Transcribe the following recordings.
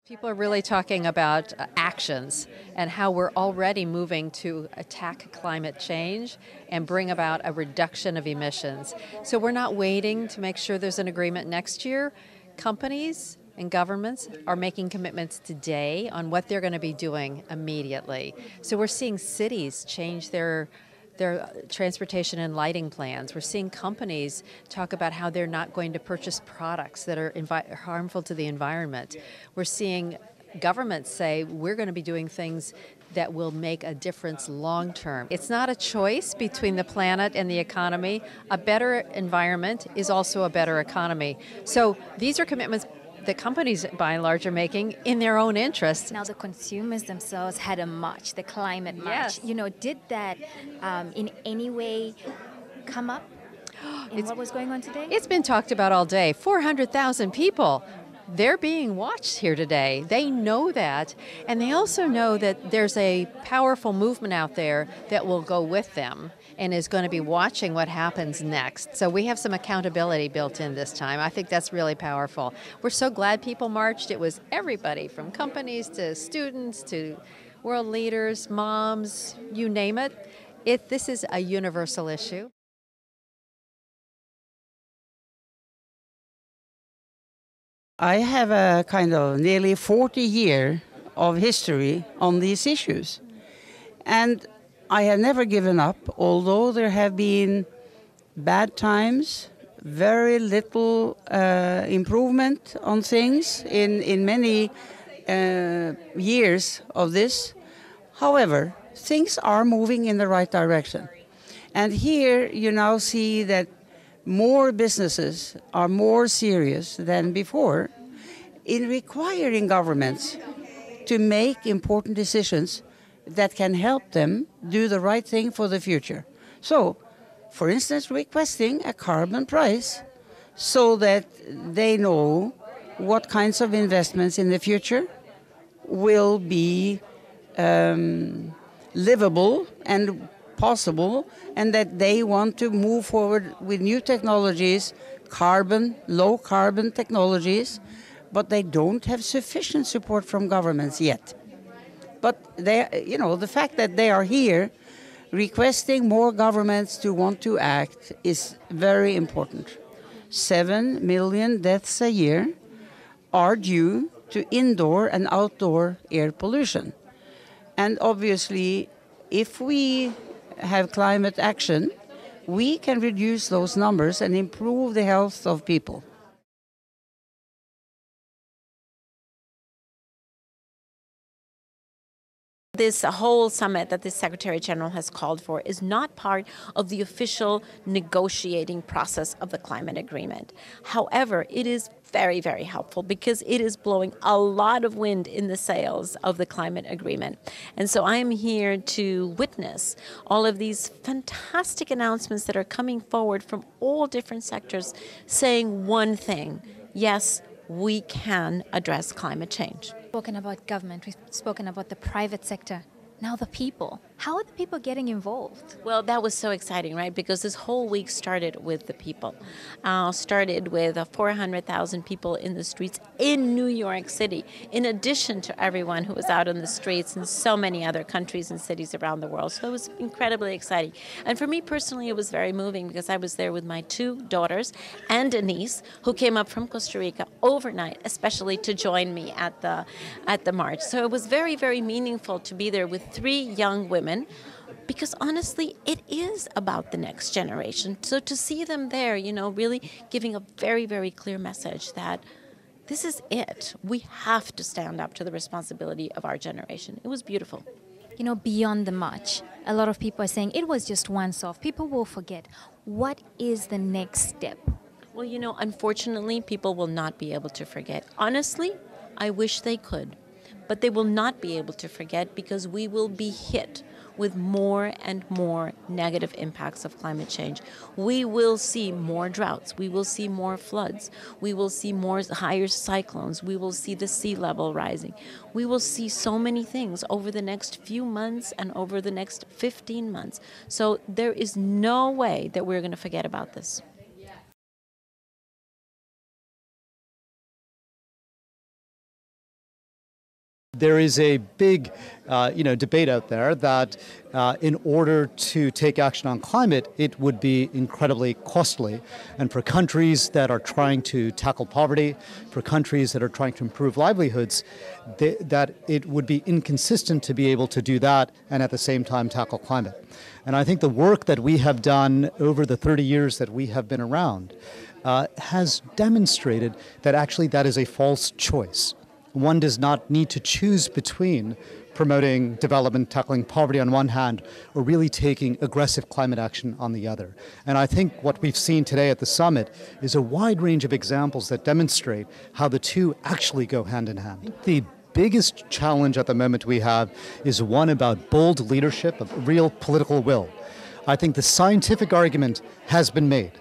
People are really talking about actions and how we're already moving to attack climate change and bring about a reduction of emissions. So we're not waiting to make sure there's an agreement next year. Companies and governments are making commitments today on what they're going to be doing immediately. So we're seeing cities change their transportation and lighting plans. We're seeing companies talk about how they're not going to purchase products that are harmful to the environment. We're seeing governments say we're going to be doing things that will make a difference long term. It's not a choice between the planet and the economy. A better environment is also a better economy. So these are commitments that companies, by and large, are making in their own interest. Now the consumers themselves had a march, the climate march. Yes. Did that in any way come up in what was going on today? It's been talked about all day. 400,000 people. They're being watched here today. They know that, and they also know that there's a powerful movement out there that will go with them and is going to be watching what happens next. So we have some accountability built in this time. I think that's really powerful. We're so glad people marched. It was everybody from companies to students to world leaders, moms, you name it. This is a universal issue. I have a kind of nearly 40 year of history on these issues. And I have never given up, although there have been bad times, very little improvement on things in many years of this. However, things are moving in the right direction. And here you now see that more businesses are more serious than before in requiring governments to make important decisions that can help them do the right thing for the future. So, for instance, requesting a carbon price so that they know what kinds of investments in the future will be livable and possible, and that they want to move forward with new technologies, low carbon technologies, but they don't have sufficient support from governments yet. But the fact that they are here requesting more governments to want to act is very important. 7 million deaths a year are due to indoor and outdoor air pollution. And obviously, if we have climate action, we can reduce those numbers and improve the health of people. This whole summit that the Secretary General has called for is not part of the official negotiating process of the climate agreement. However, it is very, very helpful because it is blowing a lot of wind in the sails of the climate agreement. And so I am here to witness all of these fantastic announcements that are coming forward from all different sectors saying one thing: yes, we can address climate change. We've spoken about government, we've spoken about the private sector. Now the people. How are the people getting involved? Well, that was so exciting, right? Because this whole week started with the people. Started with 400,000 people in the streets in New York City, in addition to everyone who was out on the streets in so many other countries and cities around the world. So it was incredibly exciting. And for me personally, it was very moving because I was there with my 2 daughters and a niece who came up from Costa Rica overnight, especially to join me at the march. So it was very, very meaningful to be there with 3 young women, because honestly, it is about the next generation. So to see them there, really giving a very, very clear message that this is it. We have to stand up to the responsibility of our generation. It was beautiful. Beyond the march, a lot of people are saying it was just once off. People will forget. What is the next step? Well, unfortunately, people will not be able to forget. Honestly, I wish they could. But they will not be able to forget because we will be hit with more and more negative impacts of climate change. We will see more droughts. We will see more floods. We will see more higher cyclones. We will see the sea level rising. We will see so many things over the next few months and over the next 15 months. So there is no way that we're going to forget about this. There is a big debate out there that in order to take action on climate, it would be incredibly costly. And for countries that are trying to tackle poverty, for countries that are trying to improve livelihoods, that it would be inconsistent to be able to do that and at the same time tackle climate. And I think the work that we have done over the 30 years that we have been around has demonstrated that actually that is a false choice. One does not need to choose between promoting development, tackling poverty on one hand, or really taking aggressive climate action on the other. And I think what we've seen today at the summit is a wide range of examples that demonstrate how the two actually go hand in hand. The biggest challenge at the moment we have is one about bold leadership, of real political will. I think the scientific argument has been made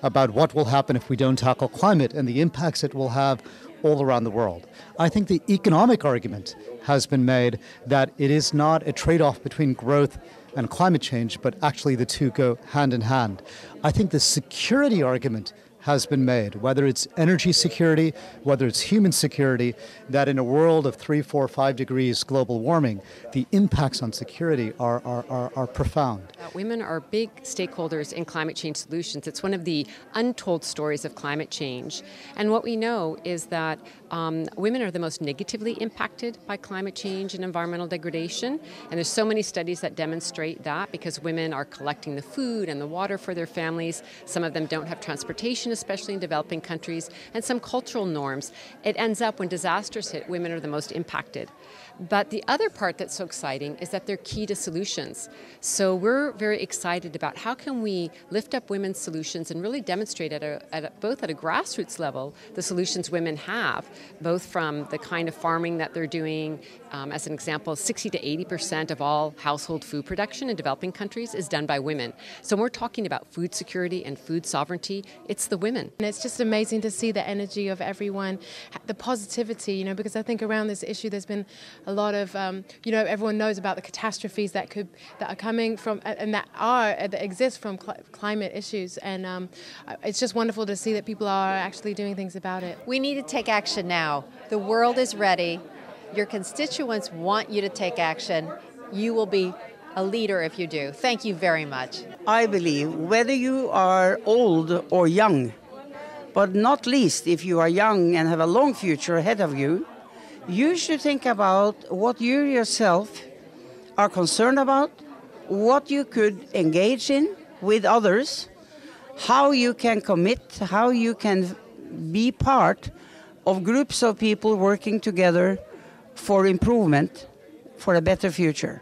about what will happen if we don't tackle climate and the impacts it will have all around the world. I think the economic argument has been made that it is not a trade-off between growth and climate change, but actually the two go hand in hand. I think the security argument has been made, whether it's energy security, whether it's human security, that in a world of 3, 4, 5 degrees global warming, the impacts on security are profound. Women are big stakeholders in climate change solutions. It's one of the untold stories of climate change. And what we know is that women are the most negatively impacted by climate change and environmental degradation. And there's so many studies that demonstrate that, because women are collecting the food and the water for their families. Some of them don't have transportation, especially in developing countries, and some cultural norms. It ends up when disasters hit, women are the most impacted. But the other part that's so exciting is that they're key to solutions. So we're very excited about how can we lift up women's solutions and really demonstrate both at a grassroots level the solutions women have, both from the kind of farming that they're doing. As an example, 60 to 80% of all household food production in developing countries is done by women. So when we're talking about food security and food sovereignty, it's the women. And it's just amazing to see the energy of everyone, the positivity, because I think around this issue there's been a lot of, everyone knows about the catastrophes that are coming from and that exist from climate issues, and it's just wonderful to see that people are actually doing things about it. We need to take action now. The world is ready. Your constituents want you to take action. You will be a leader if you do. Thank you very much. I believe whether you are old or young, but not least if you are young and have a long future ahead of you, you should think about what you yourself are concerned about, what you could engage in with others, how you can commit, how you can be part of groups of people working together for improvement, for a better future.